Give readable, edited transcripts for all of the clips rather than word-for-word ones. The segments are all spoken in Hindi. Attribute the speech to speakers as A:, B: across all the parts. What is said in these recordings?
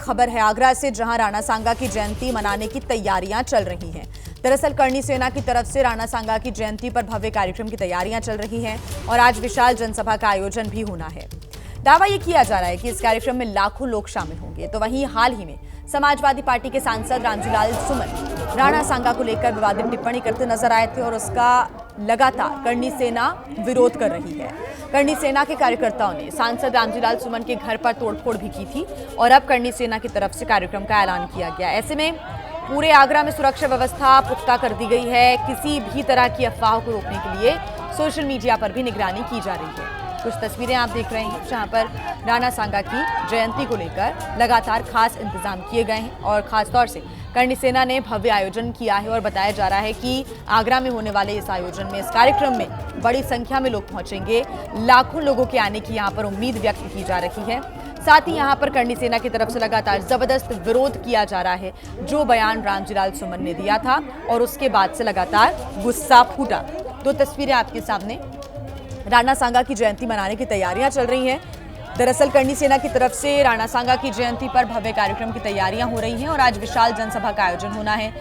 A: खबर है आगरा से, जहां राणा सांगा की जयंती मनाने की तैयारियां चल रही हैं। दरअसल करणी सेना की तरफ से राणा सांगा की जयंती पर भव्य कार्यक्रम की तैयारियां चल रही हैं और आज विशाल जनसभा का आयोजन भी होना है। दावा यह किया जा रहा है कि इस कार्यक्रम में लाखों लोग शामिल होंगे। तो वहीं हाल ही में समाजवादी पार्टी के सांसद रामजीलाल सुमन राणा सांगा को लेकर विवादित टिप्पणी करते नजर आए थे और उसका लगातार करणी सेना विरोध कर रही है। करणी सेना के कार्यकर्ताओं ने सांसद रामजीलाल सुमन के घर पर तोड़फोड़ भी की थी और अब करणी सेना की तरफ से कार्यक्रम का ऐलान किया गया। ऐसे में पूरे आगरा में सुरक्षा व्यवस्था पुख्ता कर दी गई है। किसी भी तरह की अफवाहों को रोकने के लिए सोशल मीडिया पर भी निगरानी की जा रही है। कुछ तस्वीरें आप देख रहे हैं जहां पर राणा सांगा की जयंती को लेकर लगातार खास इंतजाम किए गए हैं और खास तौर से करणी सेना ने भव्य आयोजन किया है और बताया जा रहा है कि आगरा में होने वाले इस आयोजन में, इस कार्यक्रम में बड़ी संख्या में लोग पहुंचेंगे। लाखों लोगों के आने की यहां पर उम्मीद व्यक्त की जा रही है। साथ ही यहां पर करणी सेना की तरफ से लगातार जबरदस्त विरोध किया जा रहा है। जो बयान रामजीलाल सुमन ने दिया था और उसके बाद से लगातार गुस्सा फूटा। दो तस्वीरें आपके सामने, राणा सांगा की जयंती मनाने की तैयारियां चल रही हैं। दरअसल करणी सेना की तरफ से राणा सांगा की जयंती पर भव्य कार्यक्रम की तैयारियां हो रही हैं और आज विशाल जनसभा का आयोजन होना है।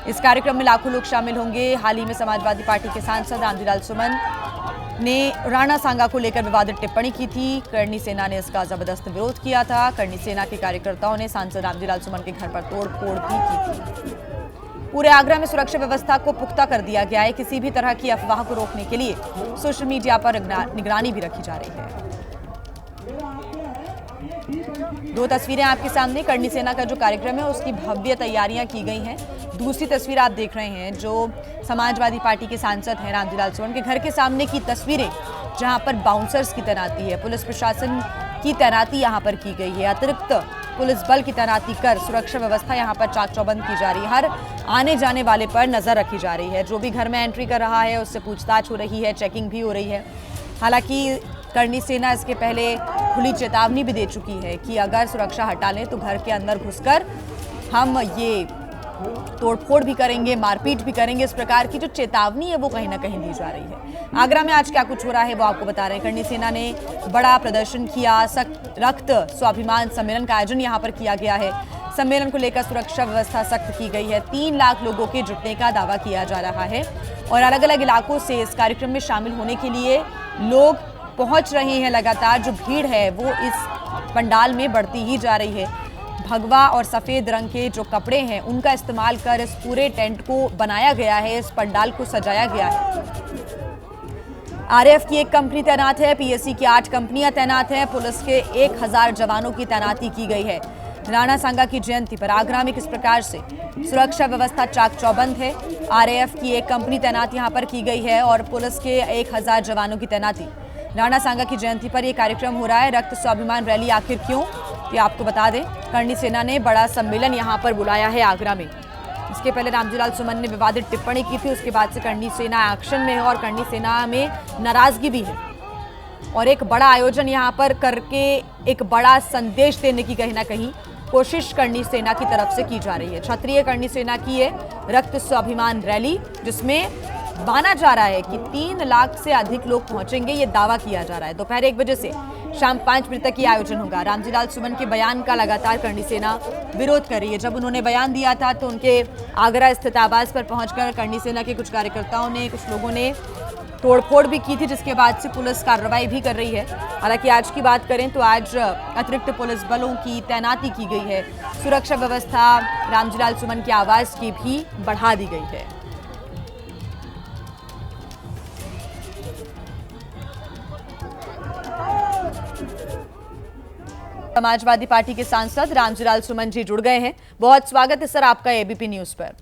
A: इस कार्यक्रम में लाखों लोग शामिल होंगे। हाल ही में समाजवादी पार्टी के सांसद रामजीलाल सुमन ने राणा सांगा को लेकर विवादित टिप्पणी की थी। करणी सेना ने इसका जबरदस्त विरोध किया था। करणी सेना के कार्यकर्ताओं ने सांसद रामजीलाल सुमन के घर पर तोड़फोड़ भी की थी। पूरे आगरा में सुरक्षा व्यवस्था को पुख्ता कर दिया गया है। किसी भी तरह की अफवाह को रोकने के लिए सोशल मीडिया पर निगरानी भी रखी जा रही है। दो तस्वीरें आपके सामने, करणी सेना का जो कार्यक्रम है उसकी भव्य तैयारियां की गई हैं। दूसरी तस्वीर आप देख रहे हैं जो समाजवादी पार्टी के सांसद हैं रामजीलाल सुमन के घर के सामने की तस्वीरें, जहां पर बाउंसर्स की तैनाती है, पुलिस प्रशासन की तैनाती यहां पर की गई है। अतिरिक्त पुलिस बल की तैनाती कर सुरक्षा व्यवस्था यहां पर चाक चौबंद की जा रही है। हर आने जाने वाले पर नजर रखी जा रही है। जो भी घर में एंट्री कर रहा है उससे पूछताछ हो रही है, चेकिंग भी हो रही है। हालांकि करणी सेना इसके पहले खुली चेतावनी भी दे चुकी है कि अगर सुरक्षा हटा लें तो घर के अंदर घुसकर हम ये तोड़फोड़ भी करेंगे, मारपीट भी करेंगे। इस प्रकार की जो चेतावनी है वो कहीं ना कहीं दी जा रही है। आगरा में आज क्या कुछ हो रहा है वो आपको बता रहे हैं। करणी सेना ने बड़ा प्रदर्शन किया। सख्त रक्त स्वाभिमान सम्मेलन का आयोजन यहाँ पर किया गया है। सम्मेलन को लेकर सुरक्षा व्यवस्था सख्त की गई है। 3 लाख लोगों के जुटने का दावा किया जा रहा है और अलग अलग इलाकों से इस कार्यक्रम में शामिल होने के लिए लोग पहुंच रहे हैं। लगातार जो भीड़ है वो इस पंडाल में बढ़ती ही जा रही है। भगवा और सफेद रंग के जो कपड़े हैं उनका इस्तेमाल कर इस पूरे टेंट को बनाया गया है, इस पंडाल को सजाया गया है। आरएएफ की 1 कंपनी तैनात है, पीएससी की 8 कंपनियां तैनात हैं, पुलिस के 1000 जवानों की तैनाती की गई है। राणा सांगा की जयंती पर आगरा में किस प्रकार से सुरक्षा व्यवस्था चाक चौबंद है। आरएएफ की 1 कंपनी तैनात यहां पर की गई है और पुलिस के 1000 जवानों की तैनाती। राणा सांगा की जयंती पर यह कार्यक्रम हो रहा है। रक्त स्वाभिमान रैली आखिर क्यों, ये आपको बता दें। करणी सेना ने बड़ा सम्मेलन यहां पर बुलाया है आगरा में। इसके पहले रामजीलाल सुमन ने विवादित टिप्पणी की थी, उसके बाद से करणी सेना एक्शन में है और करणी सेना में नाराजगी भी है और एक बड़ा आयोजन यहां पर करके एक बड़ा संदेश देने की कहीं ना कहीं कोशिश करणी सेना की तरफ से की जा रही है। क्षत्रिय करणी सेना की है रक्त स्वाभिमान रैली, जिसमें माना जा रहा है कि 3 लाख से अधिक लोग पहुंचेंगे, ये दावा किया जा रहा है। दोपहर 1 बजे से शाम 5 बजे तक ये आयोजन होगा। रामजीलाल सुमन के बयान का लगातार करणी सेना विरोध कर रही है। जब उन्होंने बयान दिया था तो उनके आगरा स्थित आवास पर पहुंचकर करणी सेना के कुछ कार्यकर्ताओं ने, कुछ लोगों ने तोड़फोड़ भी की थी, जिसके बाद से पुलिस कार्रवाई भी कर रही है। हालांकि आज की बात करें तो आज अतिरिक्त पुलिस बलों की तैनाती की गई है। सुरक्षा व्यवस्था रामजीलाल सुमन के आवास की भी बढ़ा दी गई है। समाजवादी पार्टी के सांसद रामजीलाल सुमन जी जुड़ गए हैं। बहुत स्वागत है सर आपका एबीपी न्यूज पर।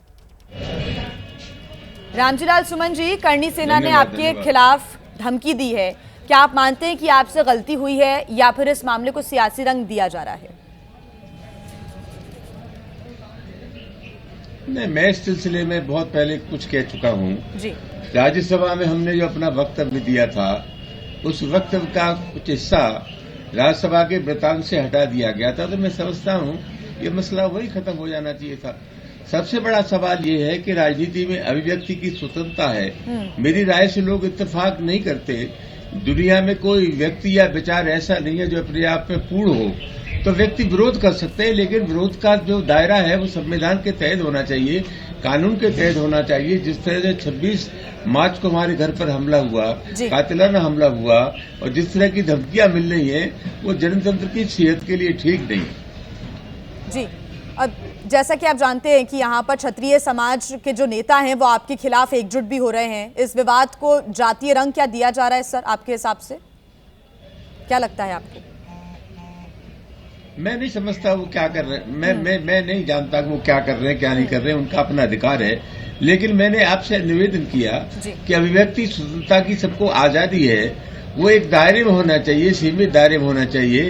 A: रामजीलाल सुमन जी, करणी सेना ने आपके खिलाफ धमकी दी है, क्या आप मानते हैं कि आपसे गलती हुई है या फिर इस मामले को सियासी रंग दिया जा रहा है?
B: नहीं, मैं इस सिलसिले में बहुत पहले कुछ कह चुका हूं
A: जी।
B: राज्यसभा में हमने जो अपना वक्तव्य दिया था उस वक्तव्य का कुछ हिस्सा राज्यसभा के वृतांत से हटा दिया गया था। तो मैं समझता हूं ये मसला वही खत्म हो जाना चाहिए था। सबसे बड़ा सवाल ये है कि राजनीति में अभिव्यक्ति की स्वतंत्रता है। मेरी राय से लोग इत्तेफाक नहीं करते। दुनिया में कोई व्यक्ति या विचार ऐसा नहीं है जो अपने आप में पूर्ण हो तो व्यक्ति विरोध कर सकते हैं, लेकिन विरोध का जो दायरा है वो संविधान के तहत होना चाहिए, कानून के तहत होना चाहिए। जिस तरह से 26 मार्च को हमारे घर पर हमला हुआ, कातिलाना हमला हुआ, और जिस तरह की धमकियां मिल रही हैं, वो जनतंत्र की सेहत के लिए ठीक नहीं है।
A: जी, जैसा कि आप जानते हैं कि यहाँ पर क्षत्रिय समाज के जो नेता हैं वो आपके खिलाफ एकजुट भी हो रहे हैं। इस विवाद को जातीय रंग क्या दिया जा रहा है सर, आपके हिसाब से क्या लगता है आपको?
B: मैं नहीं समझता वो क्या कर रहे हैं, मैं नहीं जानता वो क्या कर रहे हैं, क्या नहीं कर रहे हैं, उनका अपना अधिकार है। लेकिन मैंने आपसे निवेदन किया कि अभिव्यक्ति स्वतंत्रता की सबको आजादी है, वो एक दायरे में होना चाहिए, सीमित दायरे में होना चाहिए।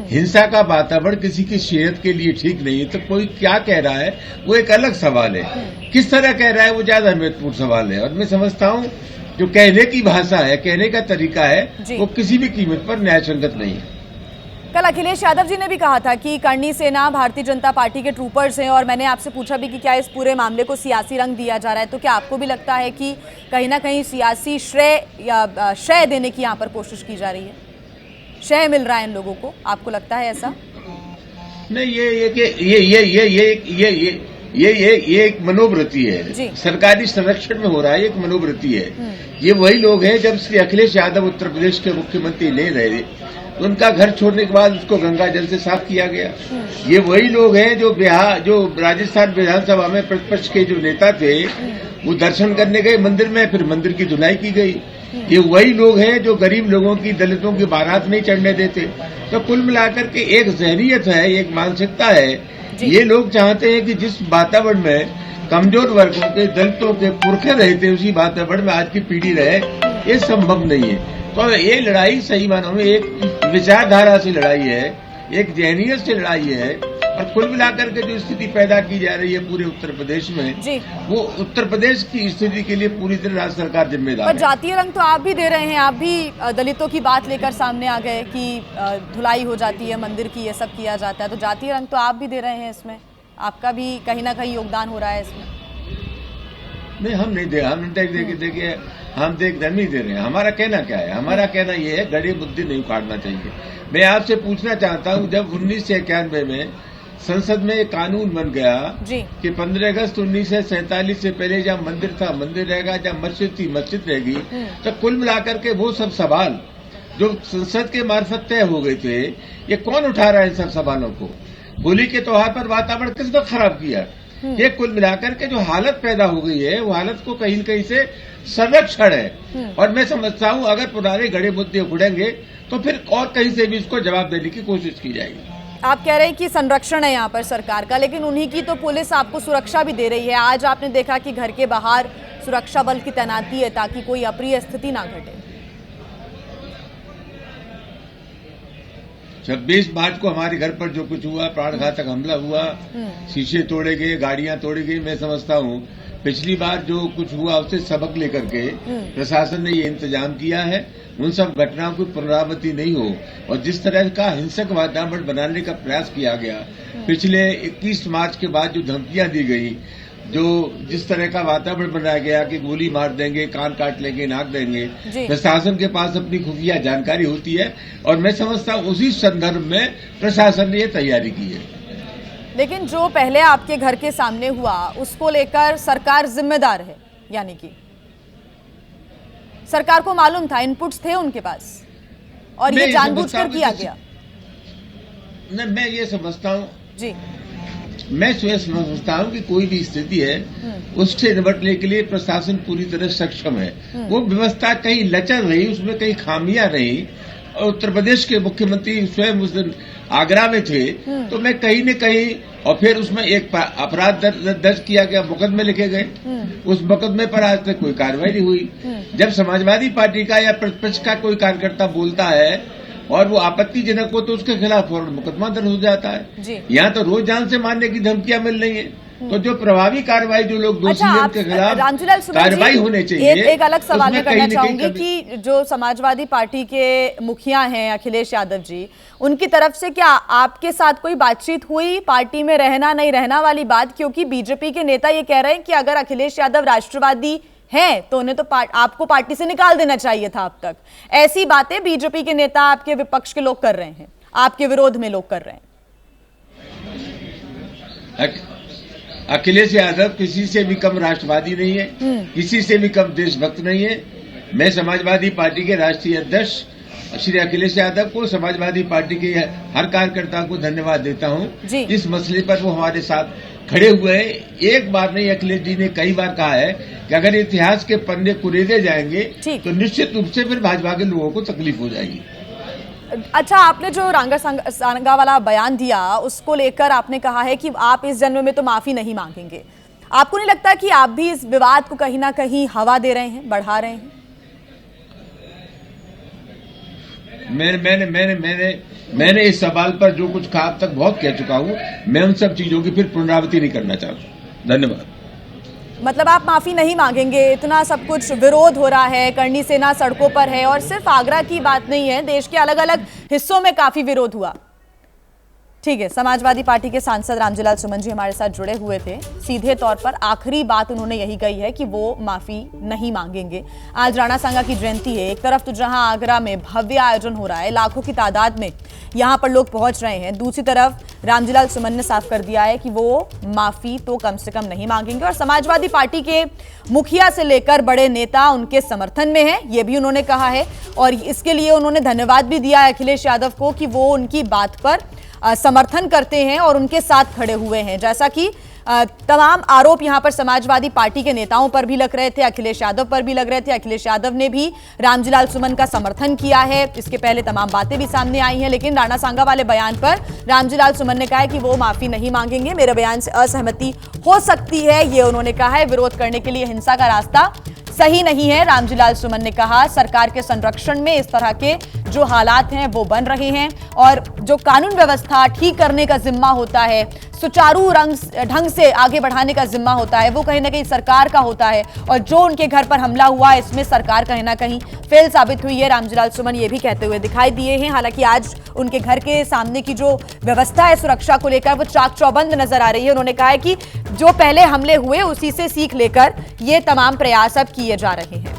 B: हिंसा का वातावरण किसी की सेहत के लिए ठीक नहीं है। तो कोई क्या कह रहा है वो एक अलग सवाल है, किस तरह कह रहा है वो ज्यादा महत्वपूर्ण सवाल है। और मैं समझता हूँ जो कहने की भाषा है, कहने का तरीका है, वो किसी भी कीमत पर न्याय संगत नहीं है।
A: कल अखिलेश यादव जी ने भी कहा था कि करणी सेना भारतीय जनता पार्टी के ट्रूपर्स हैं, और मैंने आपसे पूछा भी कि क्या इस पूरे मामले को सियासी रंग दिया जा रहा है। तो क्या आपको भी लगता है कि कहीं ना कहीं सियासी श्रेय देने की यहाँ पर कोशिश की जा रही है, श्रेय मिल रहा है इन लोगों को, आपको लगता है ऐसा?
B: नहीं, ये एक मनोवृत्ति है, सरकारी संरक्षण में हो रहा है, एक मनोवृत्ति है। ये वही लोग हैं, जब श्री अखिलेश यादव उत्तर प्रदेश के मुख्यमंत्री ले रहे तो उनका घर छोड़ने के बाद उसको गंगा जल से साफ किया गया। ये वही लोग हैं जो राजस्थान विधानसभा में प्रतिपक्ष के जो नेता थे वो दर्शन करने गए मंदिर में, फिर मंदिर की धुलाई की गई। ये वही लोग हैं जो गरीब लोगों की, दलितों की बारात नहीं चढ़ने देते। तो कुल मिलाकर के एक जहरियत है, एक मानसिकता है। ये लोग चाहते हैं कि जिस वातावरण में कमजोर वर्गों के, दलितों के पुरखे रहते, उसी वातावरण में आज की पीढ़ी रहे, ये संभव नहीं है। तो ये लड़ाई सही मानों में एक विचारधारा से लड़ाई है, एक जहनियत से लड़ाई है। और कुल मिलाकर के जो स्थिति पैदा की जा रही है पूरे उत्तर प्रदेश में, वो उत्तर प्रदेश की स्थिति के लिए पूरी तरह राज्य सरकार जिम्मेदार है।
A: पर जातीय रंग तो आप भी दे रहे हैं, आप भी दलितों की बात लेकर सामने आ गए कि धुलाई हो जाती है मंदिर की, ये सब किया जाता है। तो जातीय रंग तो आप भी दे रहे हैं इसमें, आपका भी कहीं ना कहीं योगदान हो रहा है इसमें।
B: नहीं, हम नहीं दे, हम देखिए हम एकदम नहीं दे रहे हैं। हमारा कहना क्या है, हमारा कहना ये है गड़ी बुद्धि नहीं उखाड़ना चाहिए। मैं आपसे पूछना चाहता हूँ, जब 1991 में संसद में एक कानून बन गया कि 15 अगस्त 1947 से पहले जहाँ मंदिर था मंदिर रहेगा, जहाँ मस्जिद थी मस्जिद रहेगी, तो कुल मिलाकर के वो सब सवाल जो संसद के मार्फत तय हो गए थे, ये कौन उठा रहा है इन सब सवालों को? होली के त्योहार पर वातावरण किसने खराब किया? ये कुल मिलाकर के जो हालत पैदा हो गई है, वो हालत को कहीं न कहीं से संरक्षण है। और मैं समझता हूँ अगर पुराने गड़े मुद्दे उखड़ेंगे तो फिर और कहीं से भी इसको जवाब देने की कोशिश की जाएगी।
A: आप कह रहे हैं कि संरक्षण है यहाँ पर सरकार का, लेकिन उन्हीं की तो पुलिस आपको सुरक्षा भी दे रही है। आज आपने देखा कि घर के बाहर सुरक्षा बल की तैनाती है ताकि कोई अप्रिय स्थिति ना घटे।
B: 26 मार्च को हमारे घर पर जो कुछ हुआ, प्राणघातक हमला हुआ, शीशे तोड़े गए, गाड़ियां तोड़ी गई, मैं समझता हूँ पिछली बार जो कुछ हुआ उससे सबक लेकर के प्रशासन ने ये इंतजाम किया है उन सब घटनाओं की पुनरावृत्ति नहीं हो। और जिस तरह का हिंसक वातावरण बनाने का प्रयास किया गया पिछले 21 मार्च के बाद, जो धमकियां दी गई, जो जिस तरह का वातावरण बनाया गया कि गोली मार देंगे, कान काट लेंगे, नाक देंगे, प्रशासन के पास अपनी खुफिया जानकारी होती है। और मैं समझता हूँ उसी संदर्भ में प्रशासन ने ये तैयारी की है।
A: लेकिन जो पहले आपके घर के सामने हुआ उसको लेकर सरकार जिम्मेदार है, यानी कि सरकार को मालूम था, इनपुट्स थे उनके पास, और ये जानबूझकर किया गया।
B: मैं ये समझता हूँ
A: जी,
B: मैं समझता हूँ कि कोई भी स्थिति है उससे निपटने के लिए प्रशासन पूरी तरह सक्षम है। वो व्यवस्था कहीं लचर रही, उसमें कहीं खामियां रही। और उत्तर प्रदेश के मुख्यमंत्री स्वयं उस दिन आगरा में थे, तो मैं कहीं न कहीं, और फिर उसमें एक अपराध दर्ज किया गया, मुकदमे लिखे गए, उस मुकदमे पर आज तक कोई कार्रवाई नहीं हुई। जब समाजवादी पार्टी का या प्रतिपक्ष का कोई कार्यकर्ता बोलता है और वो आपत्तिजनक हो तो उसके खिलाफ फौरन मुकदमा दर्ज हो जाता है। यहाँ तो रोज जान से मारने की धमकियां मिल रही है। तो जो प्रभावी कार्रवाई, जो लोग दोषी हैं उनके खिलाफ कार्रवाई होने चाहिए।
A: एक अलग सवाल मैं करना चाहूंगी कि जो समाजवादी पार्टी के मुखिया हैं अखिलेश यादव जी, उनकी तरफ से क्या आपके साथ कोई बातचीत हुई, पार्टी में रहना नहीं रहना वाली बात? क्योंकि बीजेपी के नेता ये कह रहे हैं कि अगर अखिलेश यादव राष्ट्रवादी हैं तो उन्हें तो आपको पार्टी से निकाल देना चाहिए था अब तक। ऐसी बातें बीजेपी के नेता, आपके विपक्ष के लोग कर रहे हैं, आपके विरोध में लोग कर रहे हैं।
B: अखिलेश यादव किसी से भी कम राष्ट्रवादी नहीं है, किसी से भी कम देशभक्त नहीं है। मैं समाजवादी पार्टी के राष्ट्रीय अध्यक्ष श्री अखिलेश यादव को, समाजवादी पार्टी के हर कार्यकर्ता को धन्यवाद देता हूं। इस मसले पर वो हमारे साथ खड़े हुए हैं। एक बार नहीं, अखिलेश जी ने कई बार कहा है कि अगर इतिहास के पन्ने कुरेदे जाएंगे तो निश्चित रूप से फिर भाजपा के लोगों को तकलीफ हो जाएगी।
A: अच्छा, आपने जो रांगा सांगा वाला बयान दिया उसको लेकर आपने कहा है कि आप इस जन्म में तो माफी नहीं मांगेंगे। आपको नहीं लगता कि आप भी इस विवाद को कहीं ना कहीं हवा दे रहे हैं, बढ़ा रहे हैं?
B: मैंने इस सवाल पर जो कुछ कहा अब तक बहुत कह चुका हूं। मैं उन सब चीजों की फिर पुनरावृत्ति नहीं करना चाहता। धन्यवाद।
A: मतलब आप माफी नहीं मांगेंगे? इतना सब कुछ विरोध हो रहा है, करनी सेना सड़कों पर है, और सिर्फ आगरा की बात नहीं है, देश के अलग अलग हिस्सों में काफी विरोध हुआ। ठीक है, समाजवादी पार्टी के सांसद रामजीलाल सुमन जी हमारे साथ जुड़े हुए थे। सीधे तौर पर आखिरी बात उन्होंने यही कही है कि वो माफी नहीं मांगेंगे। आज राणा सांगा की जयंती है। एक तरफ तो जहां आगरा में भव्य आयोजन हो रहा है, लाखों की तादाद में यहां पर लोग पहुंच रहे हैं, दूसरी तरफ रामजीलाल सुमन ने साफ कर दिया है कि वो माफी तो कम से कम नहीं मांगेंगे। और समाजवादी पार्टी के मुखिया से लेकर बड़े नेता उनके समर्थन में है, ये भी उन्होंने कहा है। और इसके लिए उन्होंने धन्यवाद भी दिया है अखिलेश यादव को कि वो उनकी बात पर समर्थन करते हैं और उनके साथ खड़े हुए हैं। जैसा कि तमाम आरोप यहां पर समाजवादी पार्टी के नेताओं पर भी लग रहे थे, अखिलेश यादव पर भी लग रहे थे। अखिलेश यादव ने भी रामजीलाल सुमन का समर्थन किया है। इसके पहले तमाम बातें भी सामने आई हैं, लेकिन राणा सांगा वाले बयान पर रामजीलाल सुमन ने कहा है कि वो माफी नहीं मांगेंगे। मेरे बयान से असहमति हो सकती है, ये उन्होंने कहा है। विरोध करने के लिए हिंसा का रास्ता सही नहीं है। रामजीलाल सुमन ने कहा सरकार के संरक्षण में इस तरह के जो हालात हैं वो बन रहे हैं, और जो कानून व्यवस्था ठीक करने का जिम्मा होता है, सुचारू ढंग से आगे बढ़ाने का जिम्मा होता है, वो कहीं ना कहीं सरकार का होता है। और जो उनके घर पर हमला हुआ, इसमें सरकार कहीं ना कहीं फेल साबित हुई है। रामजीलाल सुमन ये भी कहते हुए दिखाई दिए हैं। हालांकि आज उनके घर के सामने की जो व्यवस्था है सुरक्षा को लेकर, वो चाक चौबंद नजर आ रही है। उन्होंने कहा है कि जो पहले हमले हुए उसी से सीख लेकर ये तमाम प्रयास अब किए जा रहे हैं।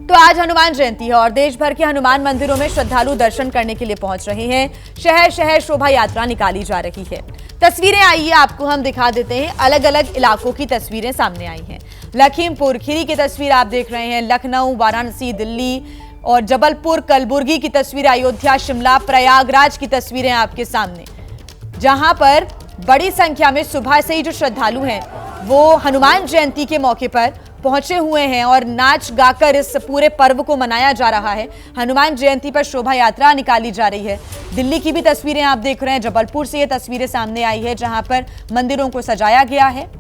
A: तो आज हनुमान जयंती है और देश भर के हनुमान मंदिरों में श्रद्धालु दर्शन करने के लिए पहुंच रहे हैं। शहर शहर शोभा यात्रा निकाली जा रही है। तस्वीरें आई है, आपको हम दिखा देते हैं। अलग अलग इलाकों की तस्वीरें सामने आई हैं। लखीमपुर खीरी की तस्वीर आप देख रहे हैं, लखनऊ, वाराणसी, दिल्ली और जबलपुर, कलबुर्गी की तस्वीर, अयोध्या, शिमला, प्रयागराज की तस्वीरें आपके सामने, जहां पर बड़ी संख्या में सुबह से ही जो श्रद्धालु हैं वो हनुमान जयंती के मौके पर पहुंचे हुए हैं और नाच गाकर इस पूरे पर्व को मनाया जा रहा है। हनुमान जयंती पर शोभा यात्रा निकाली जा रही है। दिल्ली की भी तस्वीरें आप देख रहे हैं। जबलपुर से ये तस्वीरें सामने आई है जहां पर मंदिरों को सजाया गया है।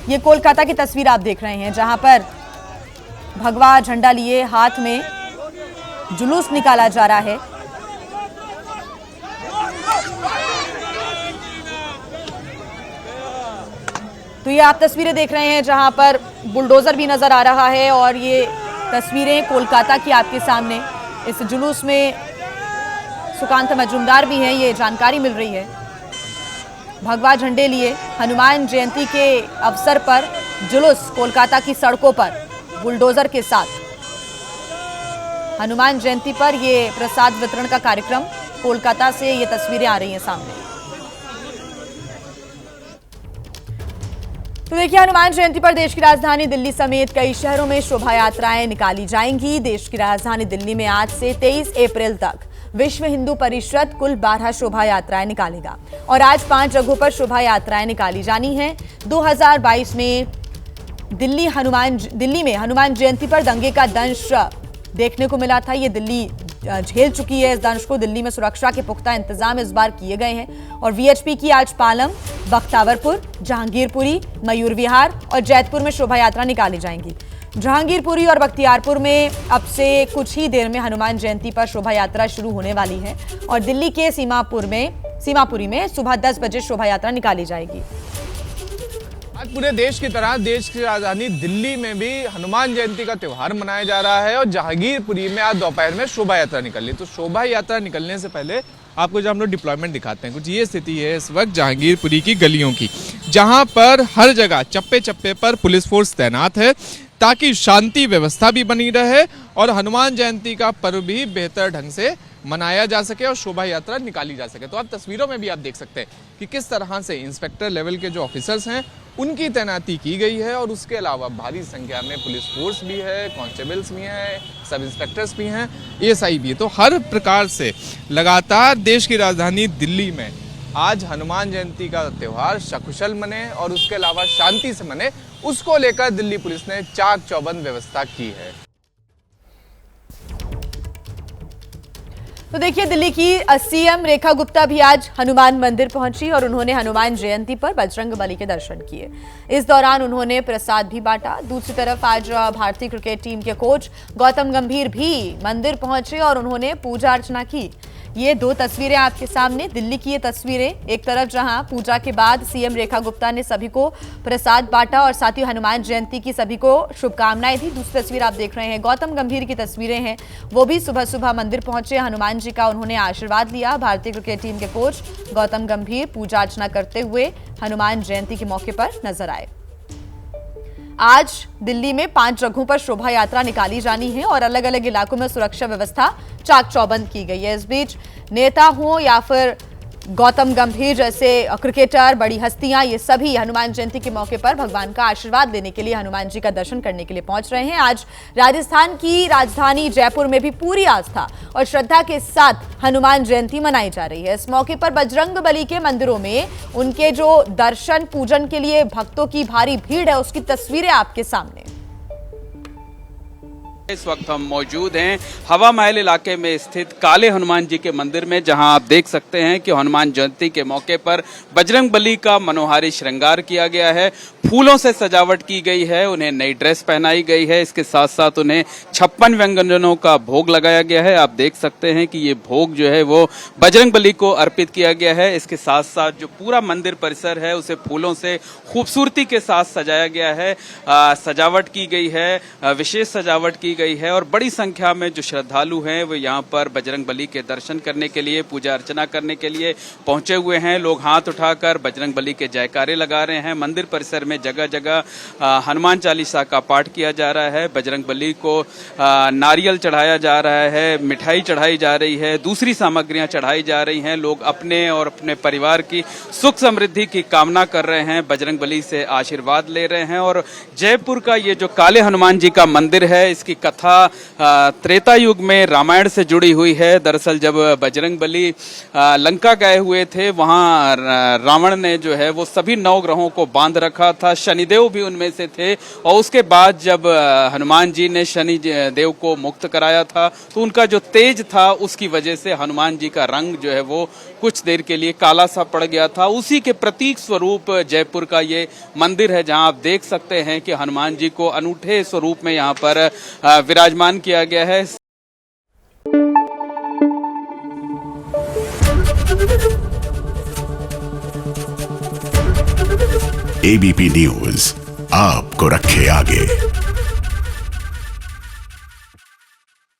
A: ये कोलकाता की तस्वीर आप देख रहे हैं जहां पर भगवा झंडा लिए हाथ में जुलूस निकाला जा रहा है। तो ये आप तस्वीरें देख रहे हैं जहां पर बुलडोजर भी नजर आ रहा है। और ये तस्वीरें कोलकाता की आपके सामने। इस जुलूस में सुकांत मजूमदार भी हैं, ये जानकारी मिल रही है। भगवा झंडे लिए हनुमान जयंती के अवसर पर जुलूस कोलकाता की सड़कों पर बुलडोजर के साथ। हनुमान जयंती पर ये प्रसाद वितरण का कार्यक्रम, कोलकाता से ये तस्वीरें आ रही हैं सामने। तो देखिए, हनुमान जयंती पर देश की राजधानी दिल्ली समेत कई शहरों में शोभा यात्राएं निकाली जाएंगी। देश की राजधानी दिल्ली में आज से 23 अप्रैल तक विश्व हिंदू परिषद कुल 12 शोभा यात्राएं निकालेगा और आज 5 जगहों पर शोभा यात्राएं निकाली जानी है। 2022 में दिल्ली में हनुमान जयंती पर दंगे का दंश देखने को मिला था। ये दिल्ली झेल चुकी है इस दंश को। दिल्ली में सुरक्षा के पुख्ता इंतजाम इस बार किए गए हैं और वीएचपी की आज पालम, बख्तावरपुर, जहांगीरपुरी, मयूर विहार और जैतपुर में शोभा यात्रा निकाली जाएंगी। जहांगीरपुरी और बख्तियारपुर में अब से कुछ ही देर में हनुमान जयंती पर शोभा यात्रा शुरू होने वाली है और दिल्ली के सीमापुरी में सुबह 10 बजे शोभा यात्रा निकाली जाएगी।
C: आज पूरे देश की तरह देश की राजधानी दिल्ली में भी हनुमान जयंती का त्योहार मनाया जा रहा है और जहांगीरपुरी में आज दोपहर में शोभा यात्रा निकली। तो शोभा यात्रा निकलने से पहले आपको जो हम लोग डिप्लॉयमेंट दिखाते हैं, कुछ ये स्थिति है इस वक्त जहांगीरपुरी की गलियों की, जहां पर हर जगह चप्पे चप्पे पर पुलिस फोर्स तैनात है ताकि शांति व्यवस्था भी बनी रहे और हनुमान जयंती का पर्व भी बेहतर ढंग से मनाया जा सके और शोभा यात्रा निकाली जा सके। तो आप तस्वीरों में भी आप देख सकते हैं कि किस तरह से इंस्पेक्टर लेवल के जो ऑफिसर्स हैं उनकी तैनाती की गई है और उसके अलावा भारी संख्या में पुलिस फोर्स भी है, कांस्टेबल्स भी हैं, सब इंस्पेक्टर्स भी हैं, एएसआई भी है। तो हर प्रकार से लगातार देश की राजधानी दिल्ली में आज हनुमान जयंती का त्यौहार सकुशल मने और उसके अलावा शांति से मने, उसको लेकर दिल्ली पुलिस ने चाक चौबंद व्यवस्था की है।
A: तो देखिए, दिल्ली की सीएम रेखा गुप्ता भी आज हनुमान मंदिर पहुंची और उन्होंने हनुमान जयंती पर बजरंगबली के दर्शन किए। इस दौरान उन्होंने प्रसाद भी बांटा। दूसरी तरफ आज भारतीय क्रिकेट टीम के कोच गौतम गंभीर भी मंदिर पहुंचे और उन्होंने पूजा अर्चना की। ये दो तस्वीरें आपके सामने, दिल्ली की ये तस्वीरें, एक तरफ जहां पूजा के बाद सीएम रेखा गुप्ता ने सभी को प्रसाद बांटा और साथ ही हनुमान जयंती की सभी को शुभकामनाएं दी। दूसरी तस्वीर आप देख रहे हैं गौतम गंभीर की तस्वीरें हैं, वो भी सुबह सुबह मंदिर पहुंचे, हनुमान जी का उन्होंने आशीर्वाद लिया। भारतीय क्रिकेट टीम के कोच गौतम गंभीर पूजा अर्चना करते हुए हनुमान जयंती के मौके पर नजर आए। आज दिल्ली में 5 जगहों पर शोभा यात्रा निकाली जानी है और अलग अलग इलाकों में सुरक्षा व्यवस्था चाक चौबंद की गई है। इस बीच नेता हो या फिर गौतम गंभीर जैसे क्रिकेटर, बड़ी हस्तियां, ये सभी हनुमान जयंती के मौके पर भगवान का आशीर्वाद लेने के लिए, हनुमान जी का दर्शन करने के लिए पहुंच रहे हैं। आज राजस्थान की राजधानी जयपुर में भी पूरी आस्था और श्रद्धा के साथ हनुमान जयंती मनाई जा रही है। इस मौके पर बजरंगबली के मंदिरों में उनके जो दर्शन पूजन के लिए भक्तों की भारी भीड़ है, उसकी तस्वीरें आपके सामने।
D: इस वक्त हम मौजूद हैं हवा महल इलाके में स्थित काले हनुमान जी के मंदिर में, जहां आप देख सकते हैं कि हनुमान जयंती के मौके पर बजरंगबली का मनोहारी श्रृंगार किया गया है, फूलों से सजावट की गई है, उन्हें नई ड्रेस पहनाई गई है, इसके साथ साथ उन्हें 56 व्यंजनों का भोग लगाया गया है। आप देख सकते हैं कि ये भोग जो है वो बजरंगबली को अर्पित किया गया है। इसके साथ साथ जो पूरा मंदिर परिसर है उसे फूलों से खूबसूरती के साथ सजाया गया है, सजावट की गई है, विशेष सजावट की गई है और बड़ी संख्या में जो श्रद्धालु हैं वो यहाँ पर बजरंगबली के दर्शन करने के लिए, पूजा अर्चना करने के लिए पहुंचे हुए हैं। लोग हाथ उठाकर बजरंगबली के जयकारे लगा रहे हैं। मंदिर परिसर में जगह जगह हनुमान चालीसा का पाठ किया जा रहा है। बजरंगबली को नारियल चढ़ाया जा रहा है, मिठाई चढ़ाई जा रही है, दूसरी सामग्रियां चढ़ाई जा रही हैं। लोग अपने और अपने परिवार की सुख समृद्धि की कामना कर रहे हैं, बजरंगबली से आशीर्वाद ले रहे हैं। और जयपुर का ये जो काले हनुमान जी का मंदिर है, इसकी कथा त्रेता युग में रामायण से जुड़ी हुई है। दरअसल जब बजरंगबली लंका गए हुए थे, वहां रावण ने जो है वो सभी 9 ग्रहों को बांध रखा था, शनिदेव भी उनमें से थे। और उसके बाद जब हनुमान जी ने शनि देव को मुक्त कराया था, तो उनका जो तेज था उसकी वजह से हनुमान जी का रंग जो है वो कुछ देर के लिए काला सा पड़ गया था। उसी के प्रतीक स्वरूप जयपुर का ये मंदिर है, जहां आप देख सकते हैं कि हनुमान जी को अनूठे स्वरूप में यहाँ पर विराजमान किया गया है।
E: एबीपी न्यूज आपको रखे आगे।